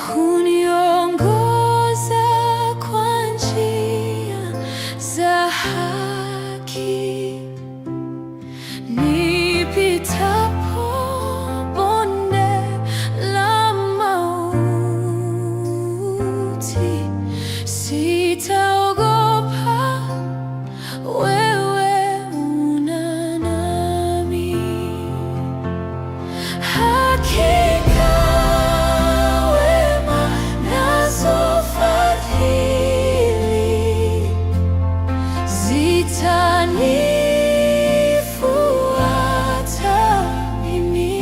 huniongoza kwa njia za haki, nipitapo bonde la mauti, sitaogopa, wewe una nami. Hakika wema nazo fadhili zitanifuata mimi,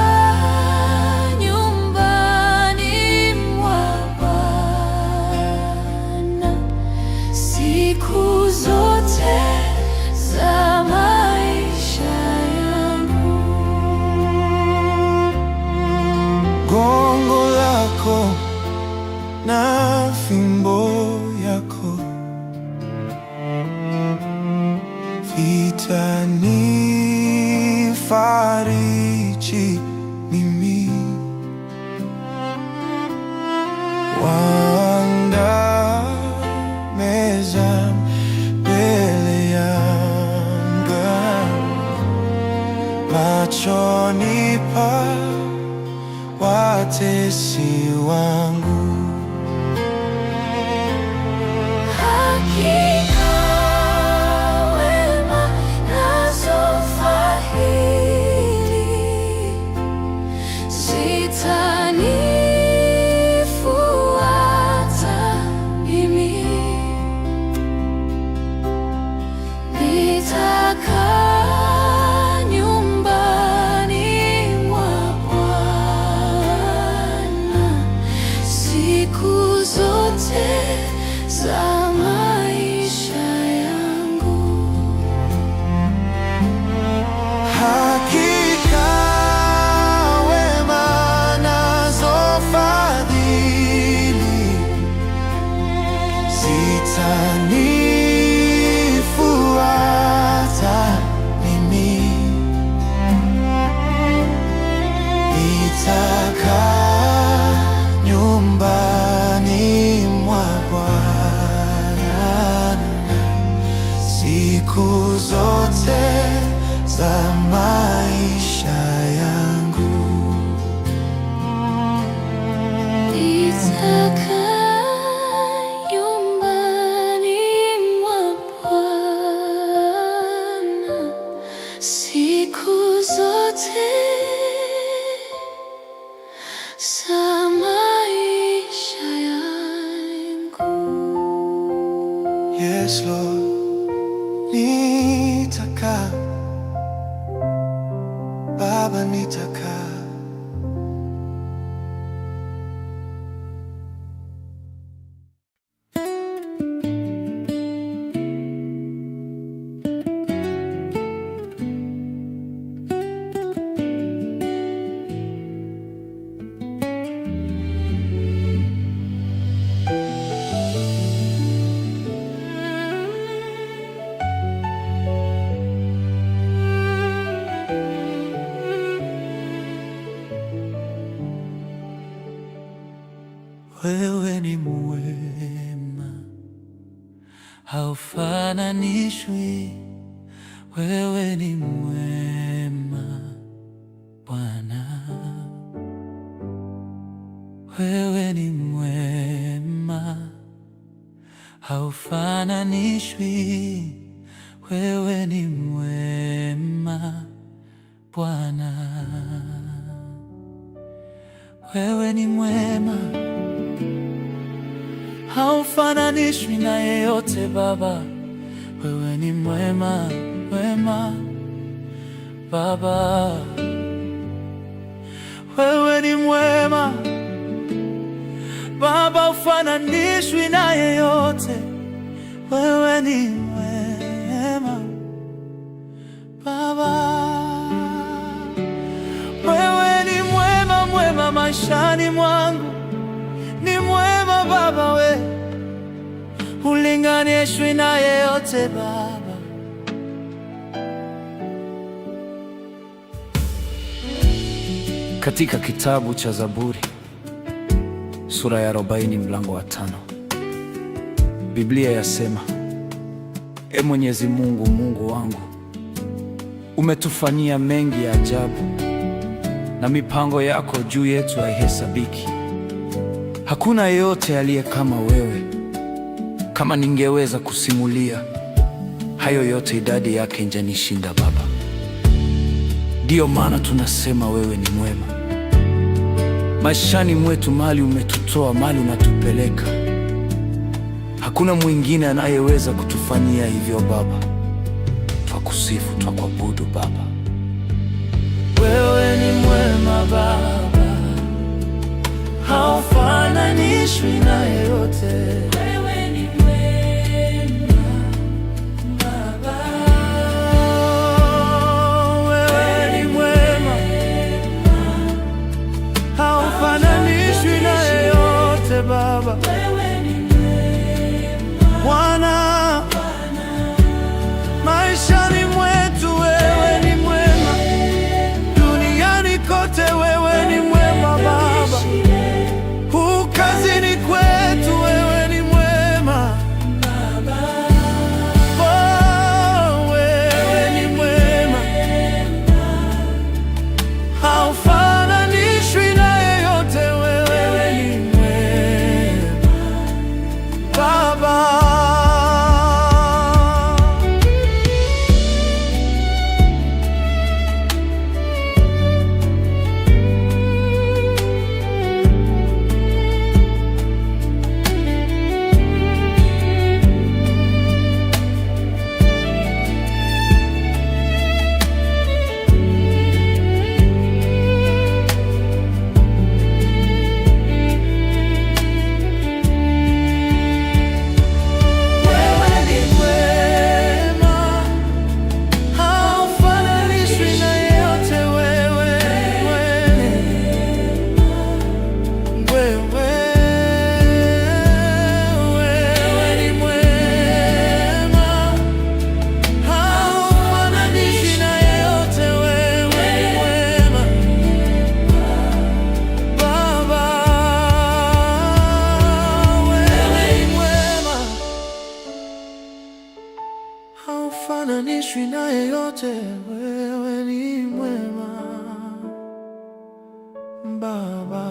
nitakaa nyumbani mwa Bwana siku zote za maisha yangu. Gongo lako na fimbo yako vitanifariji mimi. Waandaa meza mbele yangu, machoni pa watesi wangu. Hakika wema nazo fadhili zitanifuata mimi, nitakaa nyumbani mwa Bwana siku zote za maisha yangu. Hakika wema nazo fadhili zitanifuata mimi, nitakaa nyumbani mwa Bwana siku zote za maisha yangu. Nitakaa nyumbani mwa Bwana siku zote za maisha yangu. Yes, Lord, nitakaa, Baba, nitakaa. Wewe ni mwema, haufananishwi. Wewe ni mwema Bwana, wewe ni mwema, haufananishwi. Wewe ni mwema Bwana, wewe ni mwema, haufananishwi na yeyote Baba. Wewe ni mwema, mwema Baba. Wewe ni mwema Baba, haufananishwi na yeyote. Wewe ni mwema Baba. Wewe ni mwema, mwema maishani mwangu. Ni mwema Baba, we ulinganishwi na yeyote Baba. Katika kitabu cha Zaburi sura ya 40 mlango wa 5, Biblia yasema, E Mwenyezi Mungu, Mungu wangu, umetufanyia mengi ya ajabu, na mipango yako juu yetu haihesabiki. Hakuna yeyote aliye kama wewe. Kama ningeweza kusimulia hayo yote, idadi yake ingenishinda Baba. Ndiyo maana tunasema wewe ni mwema maishani mwetu. Mali umetutoa, mali unatupeleka. Hakuna mwingine anayeweza kutufanyia hivyo Baba. Twakusifu, twakuabudu Baba. Wewe ni mwema Baba, haufananishwi na yeyote. Baba, wewe ni mwema. Bwana, maishani mwetu wewe ni mwema. Duniani kote wewe ni mwema Baba. Huku kazini kwetu wewe ni mwema Baba. Oh, wewe ni mwema, haufananishwi na yeyote. Wewe ni haufananishwi na yeyote. Wewe ni mwema Baba.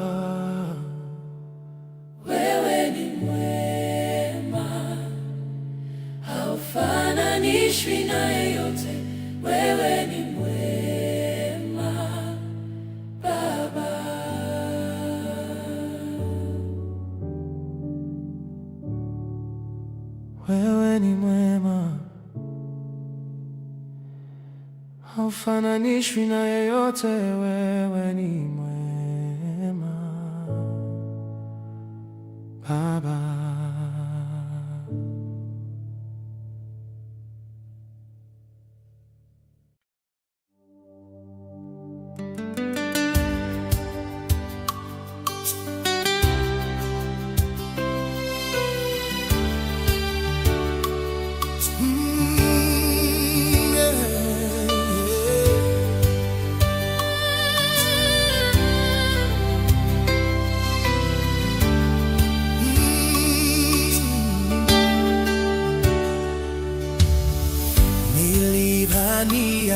Wewe ni mwema, haufananishwi na yeyote. Wewe ni mwema Baba. Wewe ni mwema, haufananishwi na yeyote. Wewe ni mwema Baba.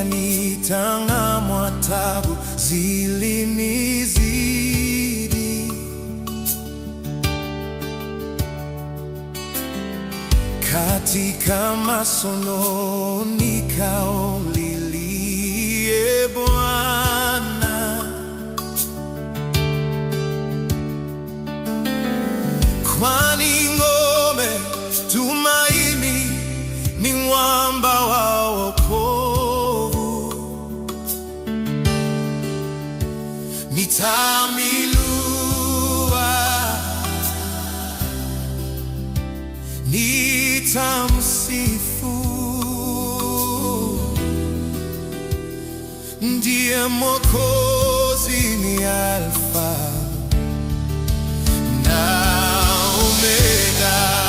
Nitang'amwa, tabu zilinizidi, katika masono nikaomlilie Bwana, kwani ngome tumaini ni mwamba wa wokovu. Nitamwinua, nitamsifu, ndiye Mwokozi, ni Alfa na Omega.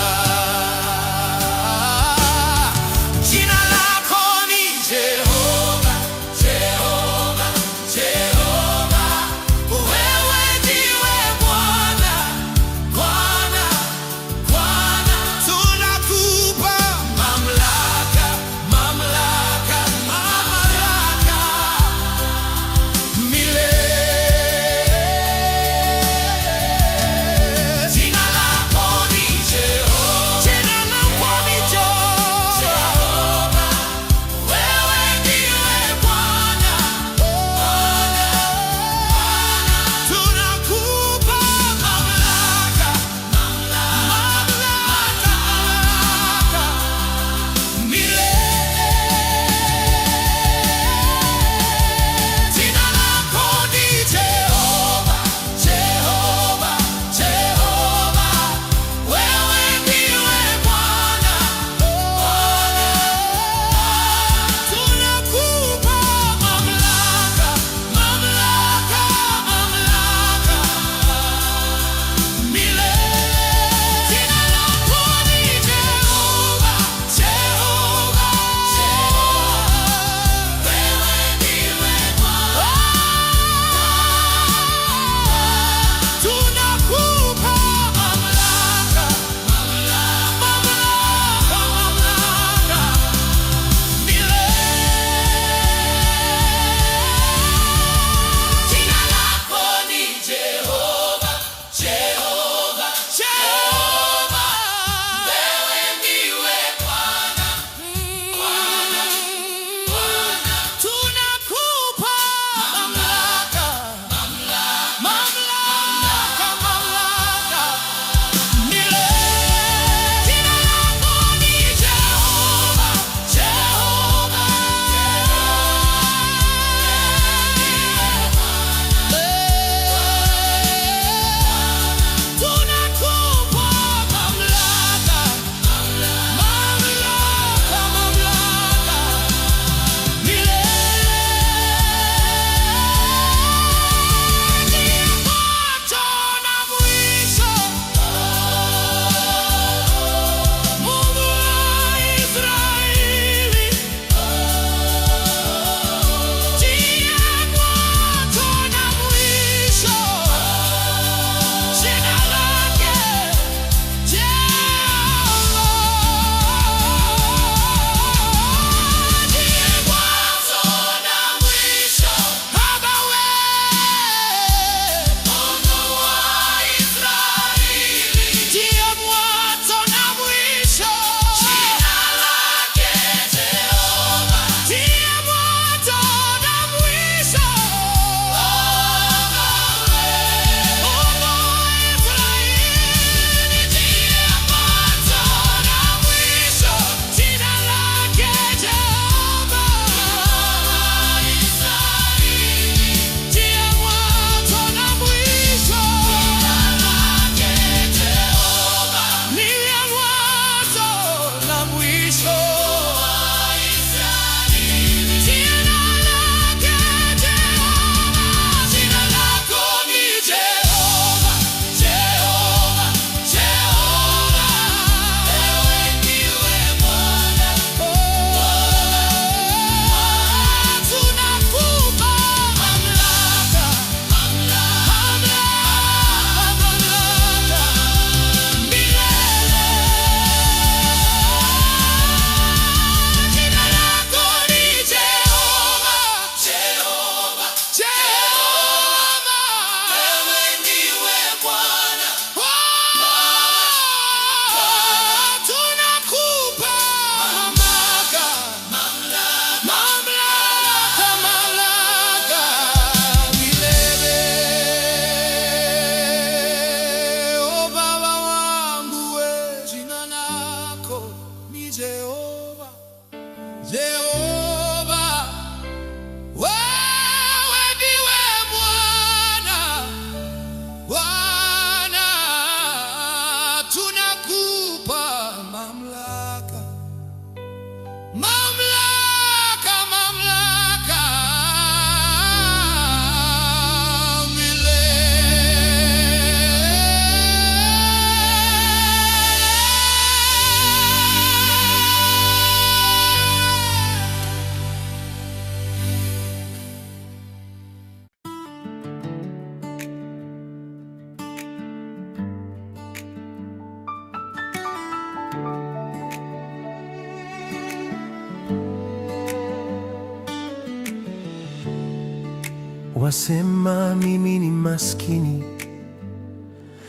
Wasema mimi ni maskini,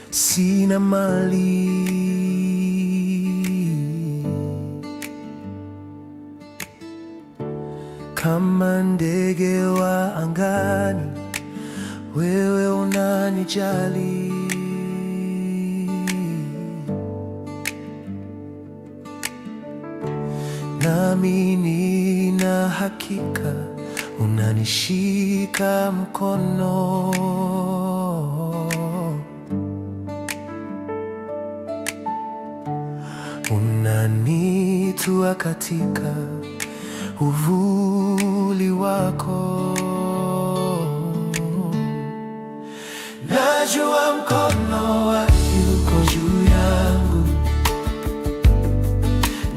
sina mali, kama ndege wa angani, wewe unanijali. Nami nina hakika unanishika mkono, unanitua katika uvuli wako. Najua mkono wako uko juu yangu,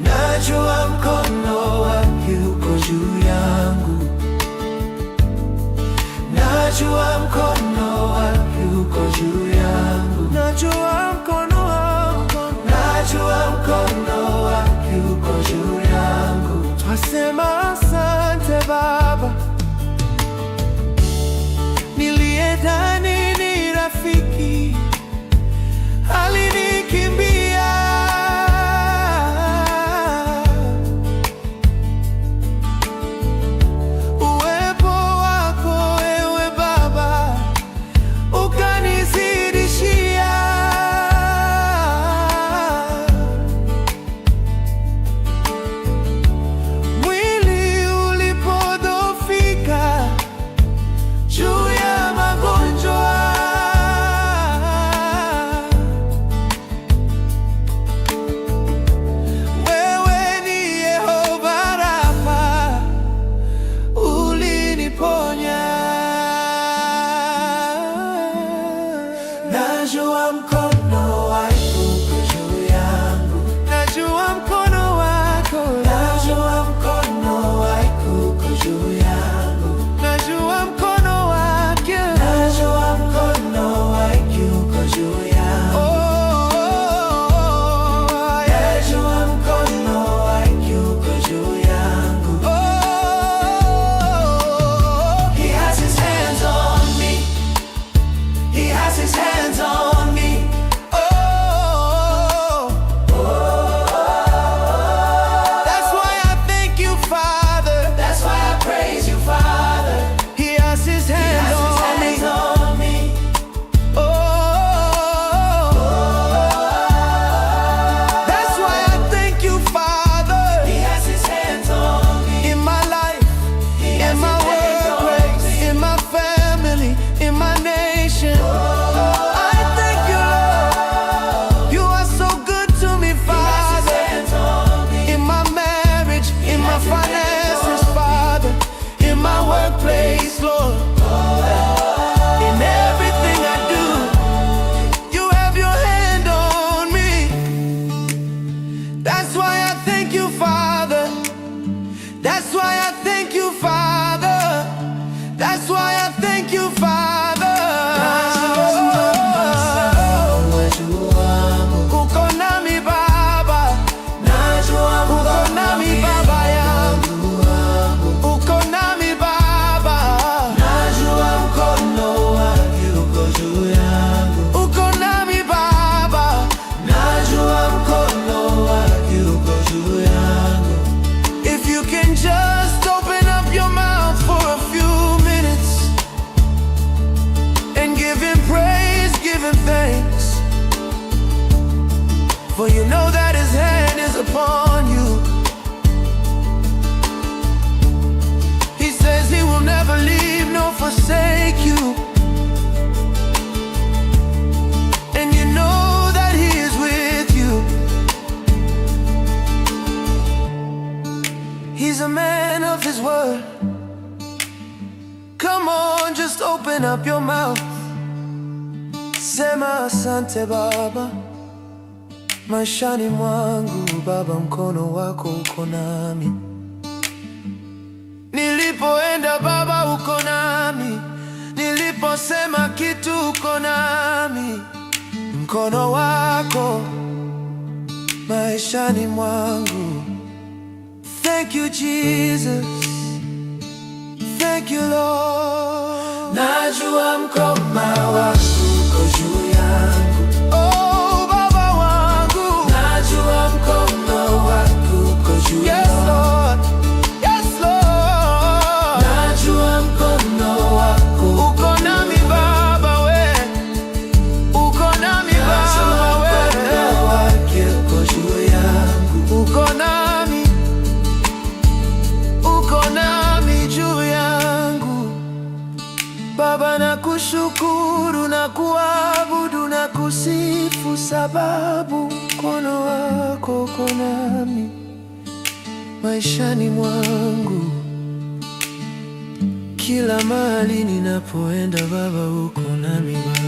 najua mkono wako uko juu yangu, najua mkono wako uko juu yangu, najua mkono wako, najua mkono wako uko juu yangu. Twasema asante Baba, niliyedhani ni rafiki alinikimbia. Uwepo wako ewe Baba ukanizidishia. Mwili ulipodhoofika juu ya magonjwa, wewe ni Yehova Rafa, uliniponya. Najua mkono wako uko juu yangu, najua mkono wako, najua mkono wako uko juu yangu, najua mkono wako, najua mkono wako uko juu yangu. Najua mkono wako uko juu yangu. He has his hands on me, he has his hands on me. That's why I thank you, Father. That's why I praise you, Father. He has his hands on me. That's why I thank you, Father. He has his hands on me. In my life, in my workplace, in my family, in my nation. I thank you, Lord. You are so good to me, Father. In my marriage, in my finances, Father. In my workplace, Lord. In everything I do, you have your hand on me. That's why I thank you, Father. That's why I thank you, Father. That's why I thank you, Father. Uko nami Baba, uko nami Baba yangu, uko nami Baba, uko nami Baba. If you can just open up your mouth for a few minutes and give him praise, give him thanks, for you know that his hand is upon you. He says he will never leave nor forsake you, and you know that he is with you. He's a man of his word. Come on, just open up your mouth. Sema asante Baba, maishani mwangu Baba, mkono wako uko nami. Nilipoenda Baba uko nami, niliposema kitu uko nami. Mkono wako maishani mwangu. Thank you Jesus, thank you Lord. najua mkono wako uko juu yangu. Oh, Baba wangu, najua mkono wako uko juu yangu. Yes, Lord. Yes, Lord. Najua mkono wako uko nami Baba, we uko nami Baba, we mkono wako uko juu yangu. Uko nami juu yangu. Baba, nakushukuru na kuabudu na kusifu, sababu mkono wako uko nami maishani mwangu. Kila mahali ninapoenda Baba, uko nami Baba.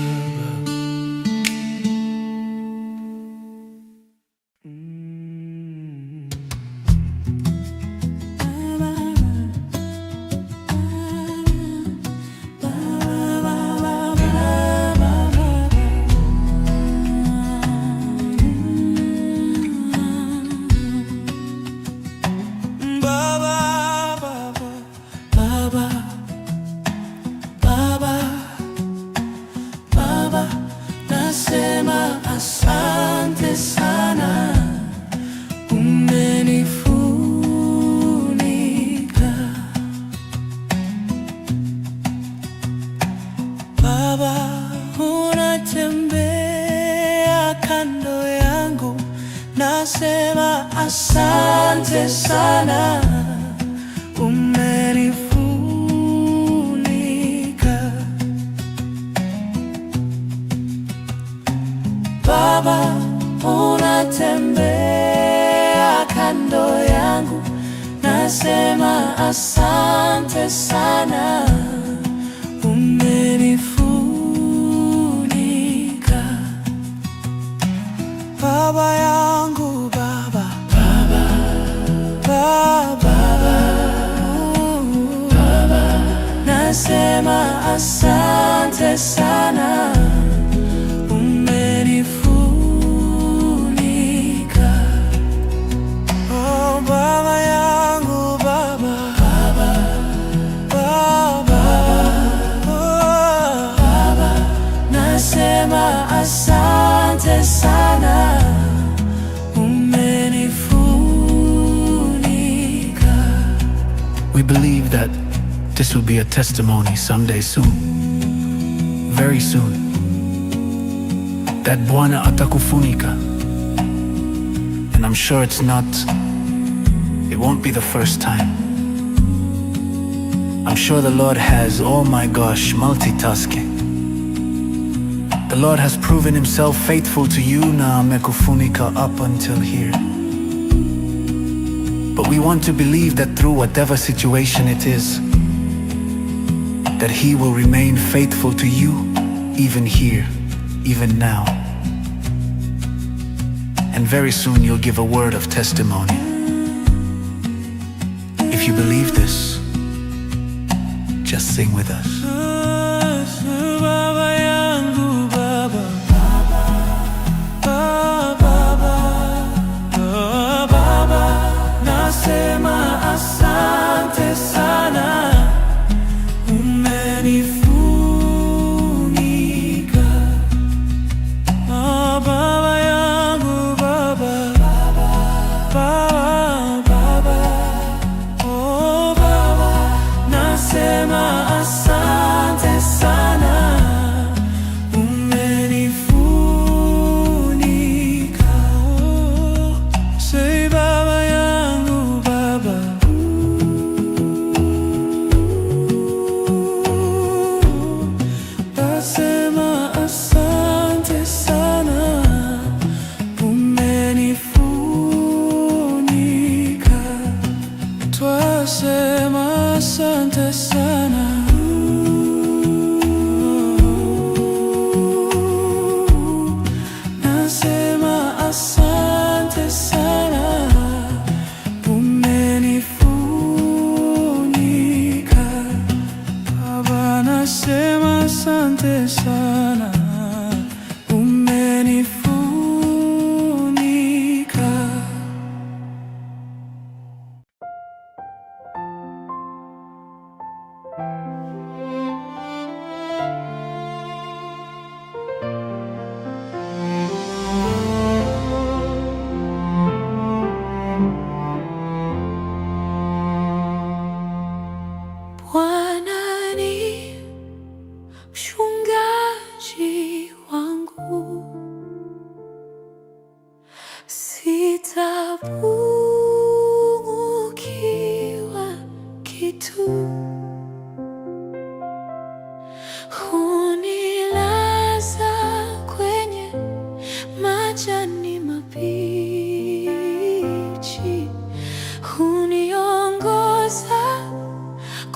Nasema asante sana, umenifunika. Baba, unatembea kando yangu, nasema asante sana, umenifunika. Baba, unatembea kando yangu, nasema asante sana, umenifunika. Baba yangu, Baba, Baba, Baba, Baba, nasema asante sana, asante sana, umenifunika. We believe that this will be a testimony someday soon, very soon, that Bwana atakufunika. And I'm sure it won't be the first time. I'm sure the Lord has, oh my gosh, multitasking. The Lord has proven himself faithful to you na amekufunika up until here. But we want to believe that through whatever situation it is, that he will remain faithful to you even here, even now. And very soon you'll give a word of testimony. If you believe this, just sing with us. Nasema asante sana, umenifunika. Baba yangu, Baba, Baba, Baba, oh Baba, nasema asante sana, umenifunika. Say Baba yangu, Baba, nasema asante sana, umenifunika. Twasema asante sana, nasema asante sana, umenifunika. Baba, nasema asante sana, umenifunika. hunilaza kwenye majani mabichi, huniongoza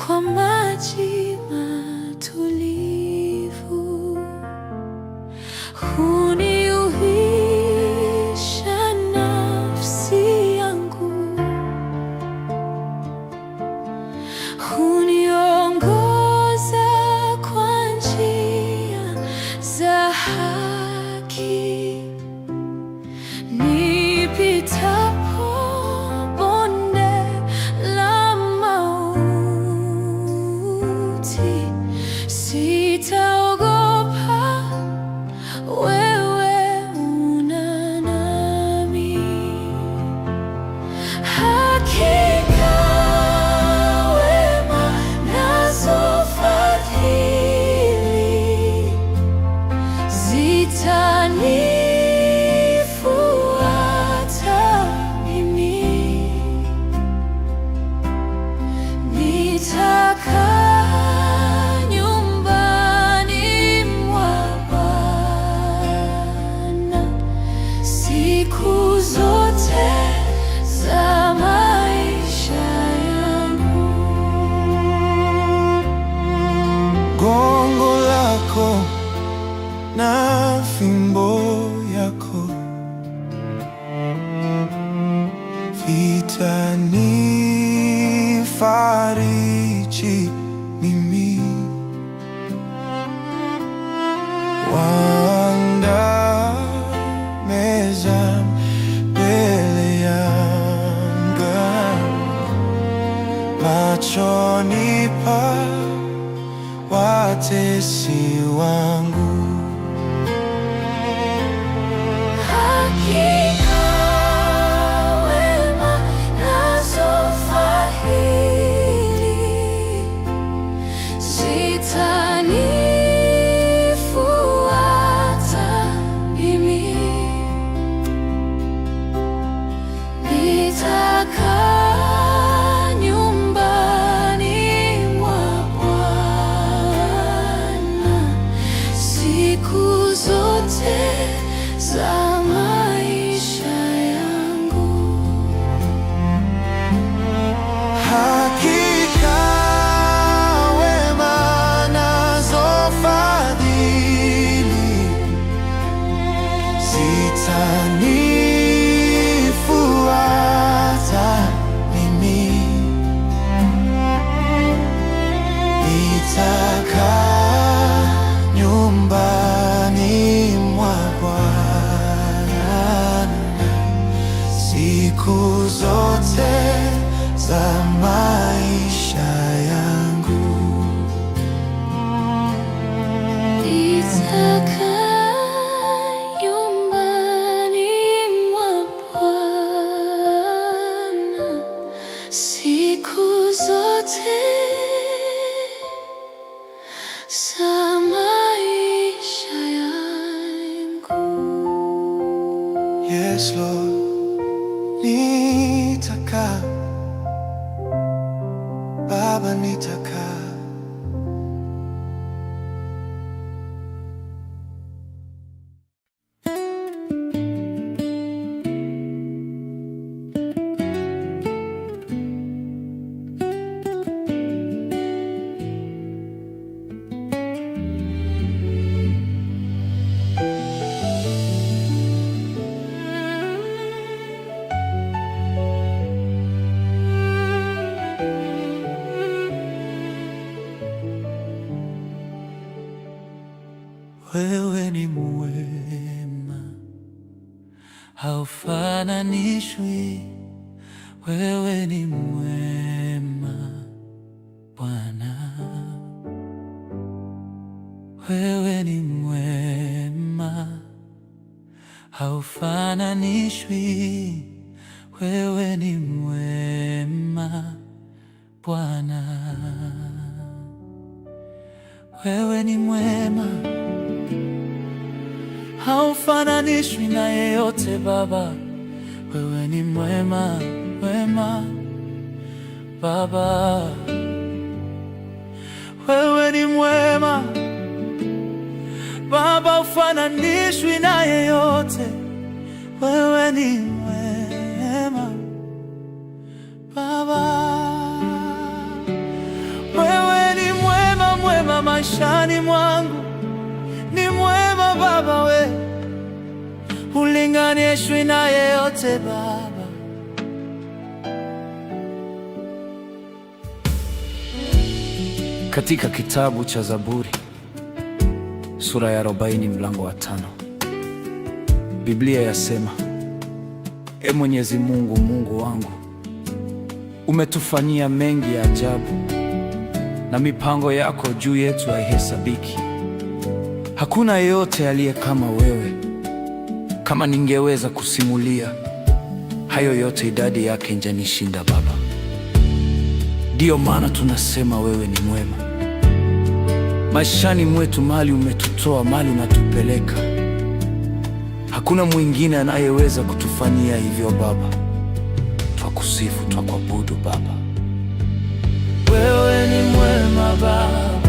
kwa maji matulivu, huniuisha nafsi yangu, huniongoza kwa njia za haki, nipitapo bonde la mauti, sitaogopa, wewe una nami. Hakika wema nazo fadhili zitanifuata mimi, nitakaa nyumbani mwa Bwana siku zote za maisha yangu. Gongo lako na fimbo yako vitanifariji mimi, waandaa meza mbele yangu, machoni pa watesi wangu. Hakika wema nazo fadhili zitanifuata mimi, nitakaa nyumbani mwa Bwana siku zote za maisha yangu. Hakika wema nazo fadhili zitanifuata mimi, nitakaa nyumbani mwa Bwana siku zote za maisha yangu. Nitakaa nyumbani mwa Bwana siku zote za maisha yangu. Yes, Lord, nitakaa, Baba, nitakaa. Wewe ni mwema, haufananishwi. Wewe ni mwema Bwana, wewe ni mwema, haufananishwi. Wewe ni mwema Bwana, wewe ni mwema, haufananishwi na yeyote Baba. Wewe ni mwema, mwema Baba, wewe ni mwema, haufananishwi na yeyote. Wewe ni mwema Baba, wewe ni mwema, mwema maishani mwangu, ni mwema Baba, we hulinganishwi na yeyote Baba. Katika kitabu cha Zaburi sura ya 40 mlango wa 5, Biblia yasema: E Mwenyezi Mungu, Mungu wangu, umetufanyia mengi ya ajabu, na mipango yako juu yetu haihesabiki. Hakuna yeyote aliye kama wewe. Kama ningeweza kusimulia hayo yote, idadi yake ingenishinda Baba. Ndiyo maana tunasema wewe ni mwema maishani mwetu. Mali umetutoa, mali unatupeleka. Hakuna mwingine anayeweza kutufanyia hivyo Baba. Twakusifu, twakuabudu Baba. Wewe ni mwema Baba,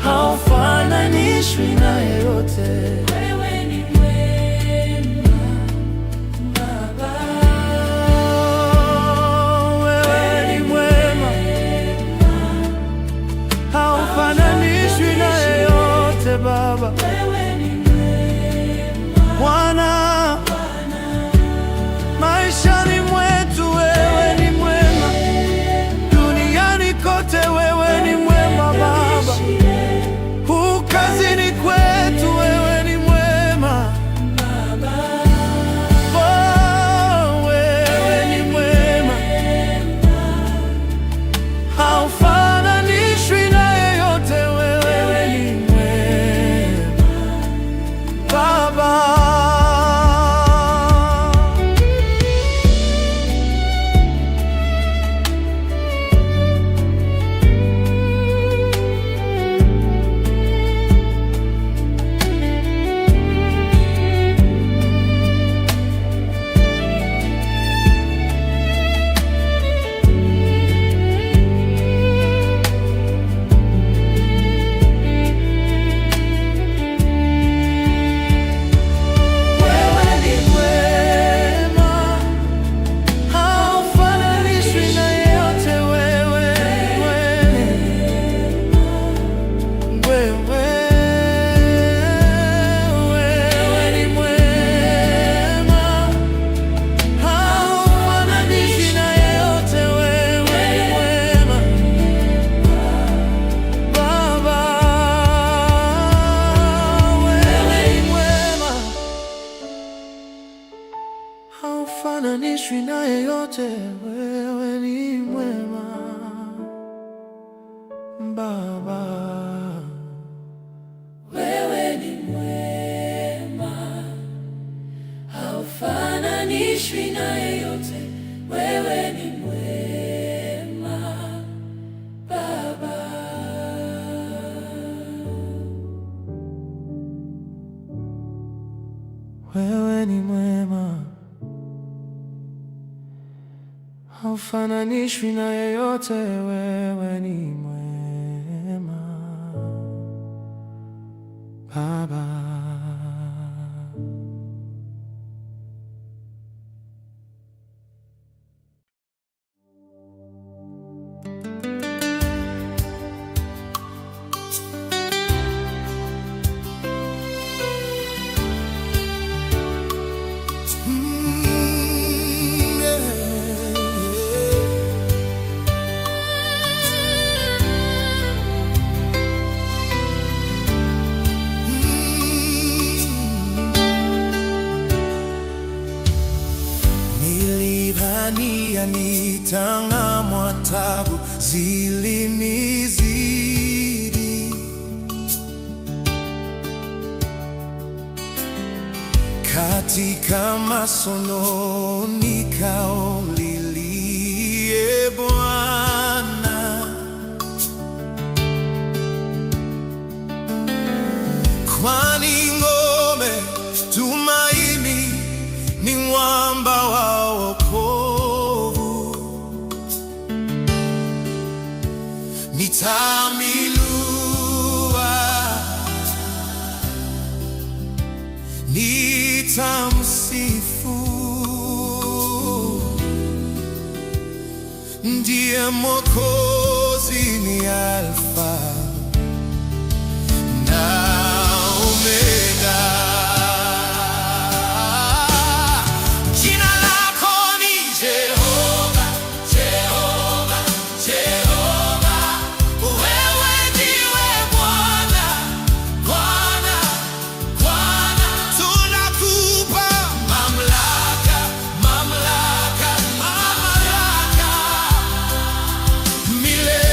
haufananishwi na yeyote. Wewe ni mwema Baba, wewe ni mwema, haufananishwi na yeyote Baba. Bwana, maishani mwetu wewe ni mwema, duniani kote wewe ni mwema Baba, kazini kwetu wewe ni mwema oh, wewe ni mwema, haufananishwi na yeyote. Wewe ni mwema Baba. Haufananishwi na yeyote, wewe ni mwema Baba. Wewe ni mwema, haufananishwi na yeyote, wewe ni mwema Baba. Wewe ni mwema, haufananishwi na yeyote, wewe ni mwema Baba. Nitang'amwa, tabu zilinizidi, katika masono nikaomlilie Bwana, kwani ngome tumaini ni mwamba wa wokovu. Nitaminua ndiye Mwokozi, ni Alfa na Omega. Jina lako ni Jehova, Jehova, Jehova. Wewe ndiwe Bwana, Bwana, Bwana. Tunakupa mamlaka, mamlaka, mamlaka milele.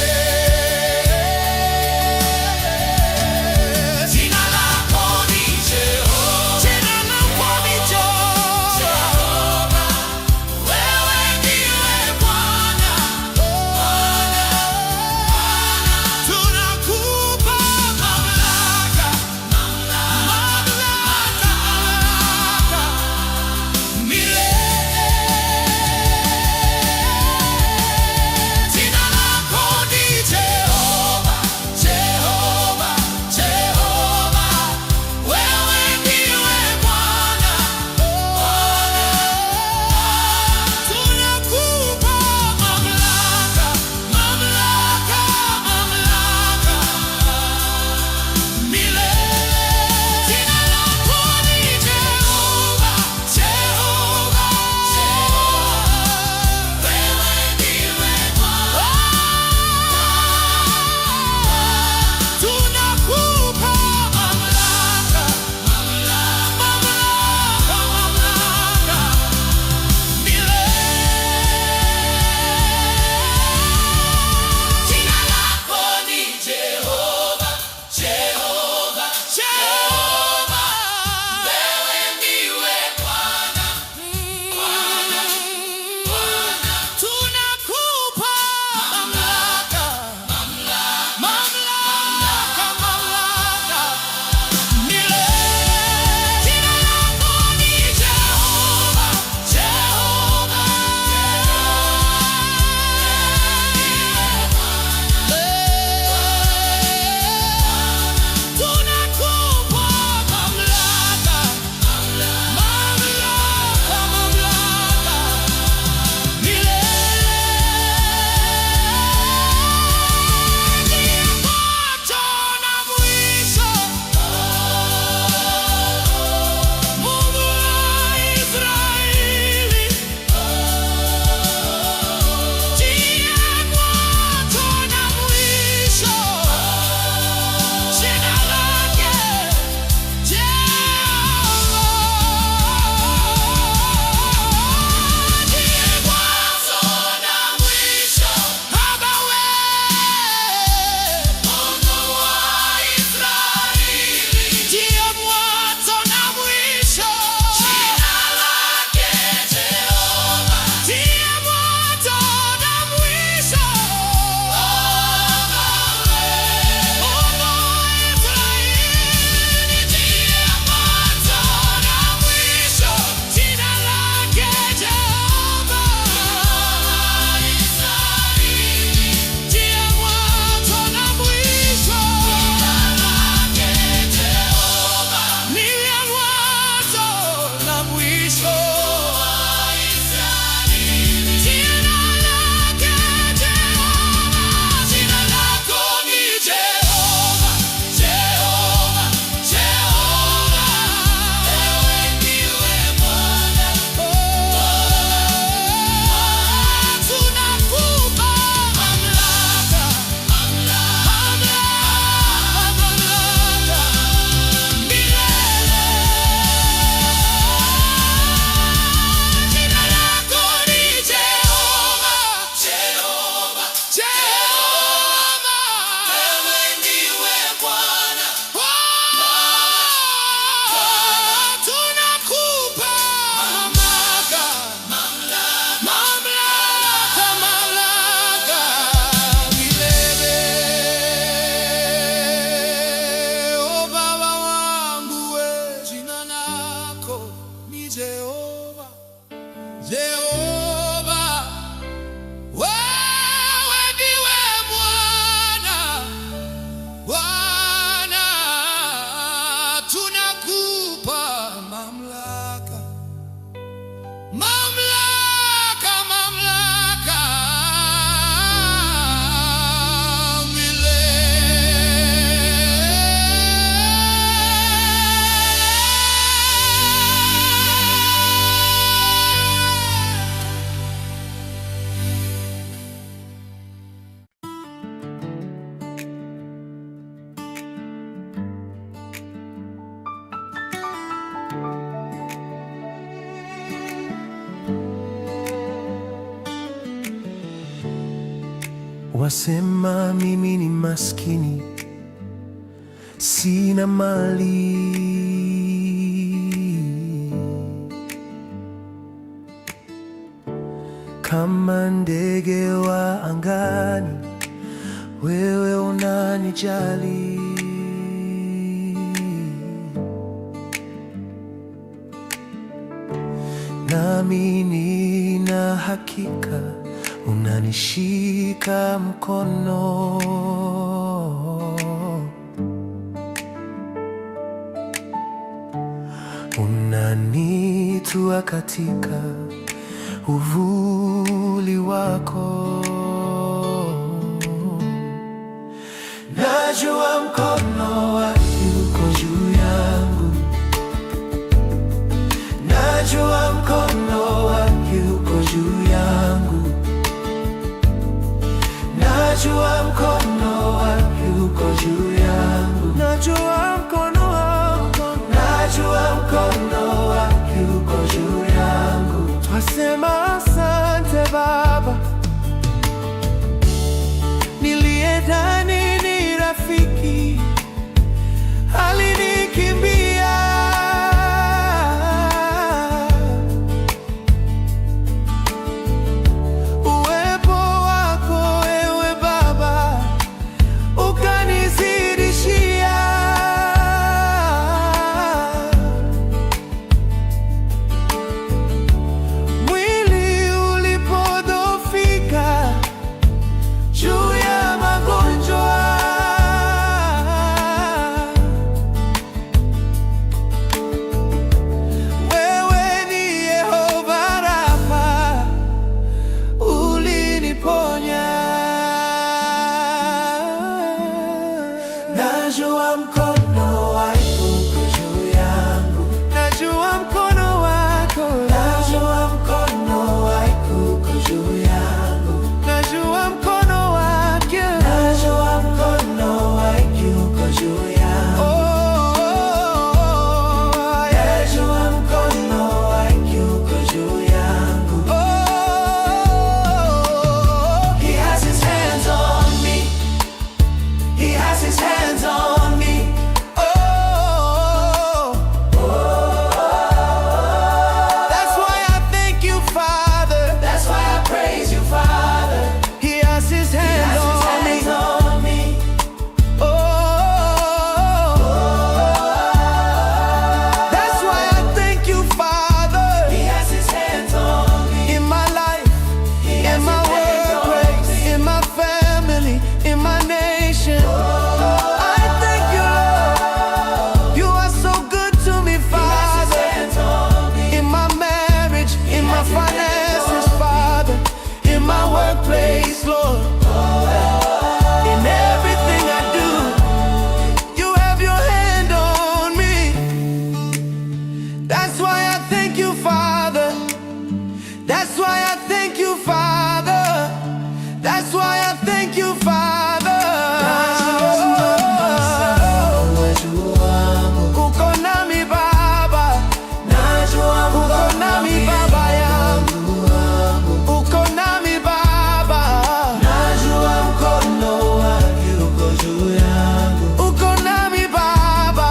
Wasema mimi ni maskini, sina mali, kama ndege wa angani, wewe unanijali. Nami nina hakika unanishika mkono, unanitua katika uvuli wako. Najua mkono wako uko juu yangu, najua mkono wako uko juu yangu, najua mkono wako uko juu yangu, najua mkono wako, najua mkono wako uko juu yangu. Twasema asante Baba, niliyedhani ni rafiki alinikimbia. Uwepo wako ewe Baba ukanizidishia. Mwili ulipodhoofika juu ya magonjwa, wewe ni Yehova Rafa, uliniponya. Najua mkono wako uko juu yangu, najua mkono wako, najua mkono wako uko juu yangu, najua mkono wako, najua mkono wako uko juu yangu. Najua mkono wako uko juu yangu. He has his hands on me, he has his hands on me. That's why I thank you, Father. That's why I praise you, Father. He has his hands on me. That's why I thank you, Father. He has his hands on me. In my life, in my workplace, in my family, in my nation. I thank you, Lord. You are so good to me, Father. In my marriage, in my finances, Father. In my workplace, Lord. In everything I do, you have your hand on me. That's why I thank you, Father. That's why I thank you, Father. That's why I thank you, Father. Uko nami Baba, uko nami Baba yangu, uko nami Baba. Najua mkono wako uko juu yangu, uko nami Baba.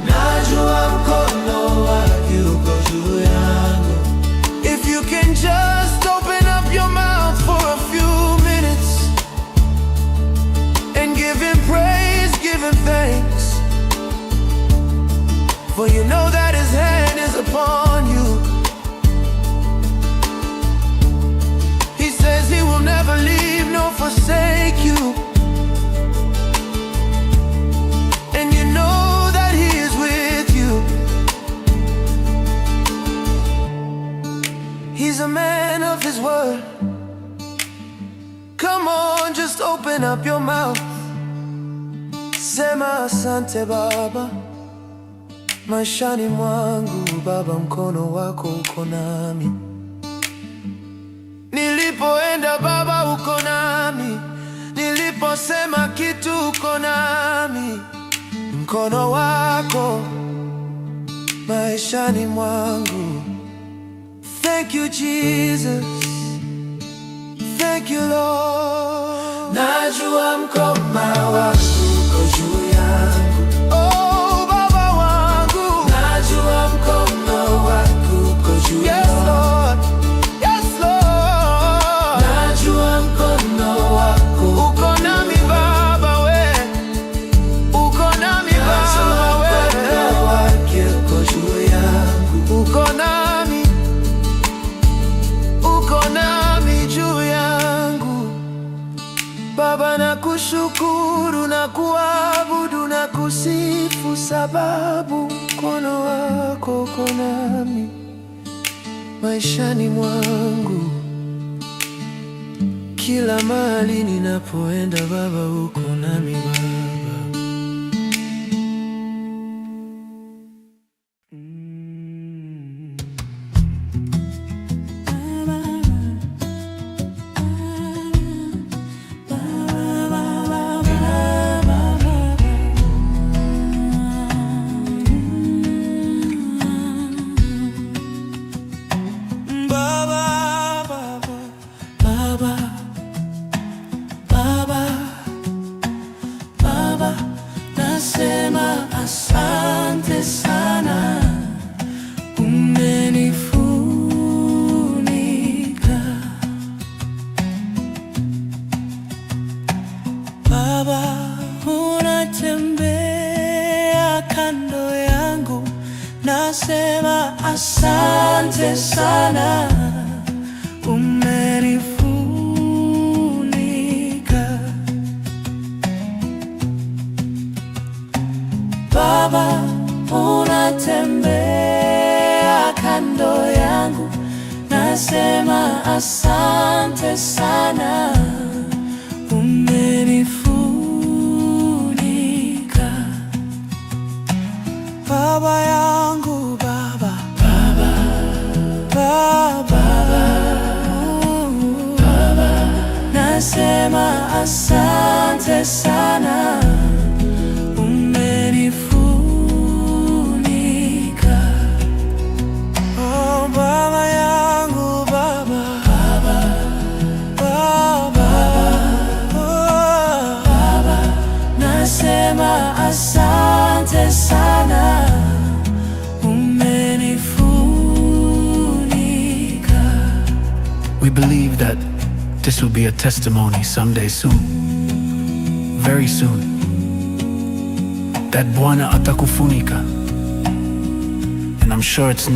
Najua mkono wako uko juu yangu. If you can just open up your mouth for a few minutes and give him praise, give him thanks, for you know that his hand is upon you. He says he will never leave nor forsake you, and you know that he is with you. He's a man of his word. Come on, just open up your mouth. Sema asante Baba, maishani mwangu Baba, mkono wako uko nami. Nilipoenda Baba uko nami, niliposema kitu uko nami. Mkono wako maishani mwangu. Thank you, Jesus. Thank you, Lord. najua mkono wako uko juu yangu. Oh, Baba wangu, najua mkono wako uko juu yangu. Yes, Lord. Yes, Lord. Najua mkono wako uko nami Baba we. Uko nami Baba we. Mkono wake uko juu yangu. Uko nami. Uko nami juu yangu. Baba, nakushukuru na kuabudu na kusifu, sababu mkono wako uko nami maishani mwangu. Kila mahali ninapoenda Baba, uko nami Baba. Asante sana, umenifunika Baba, unatembea kando yangu, nasema asante sana, umenifunika Baba, unatembea kando yangu, nasema asante sana, umenifunika Baba yangu, Baba, Baba, Baba, Baba, nasema asante sana, asante sana, umenifunika. We believe that this will be a testimony someday soon, very soon, that Bwana atakufunika. And I'm sure it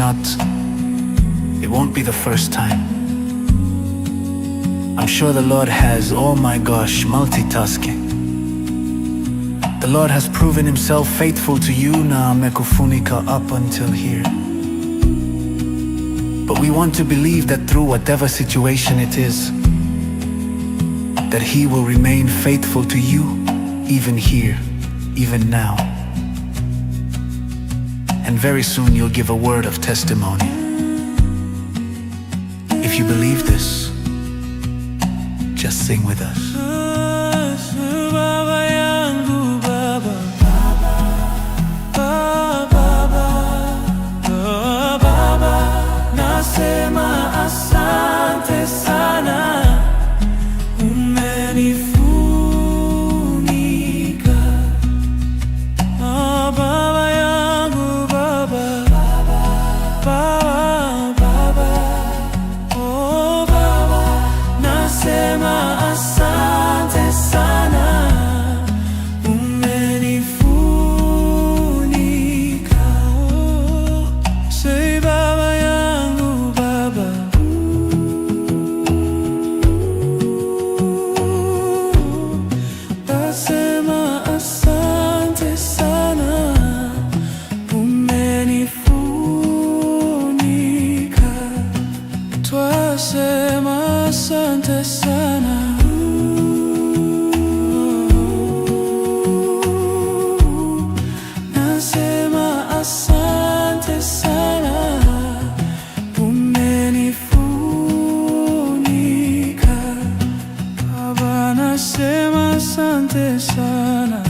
won't be the first time. I'm sure the Lord has, oh my gosh, multitasking. The Lord has proven himself faithful to you na amekufunika up until here. But we want to believe that through whatever situation it is, that he will remain faithful to you, even here, even now. And very soon you'll give a word of testimony. If you believe this, just sing with us. Asante sana, umenifunika Baba yangu, Baba, Baba, Baba, oh Baba, nasema asante sana, umenifunika. Say Baba yangu, Baba, twasema asante sana, nasema asante sana, umenifunika Baba, nasema asante sana.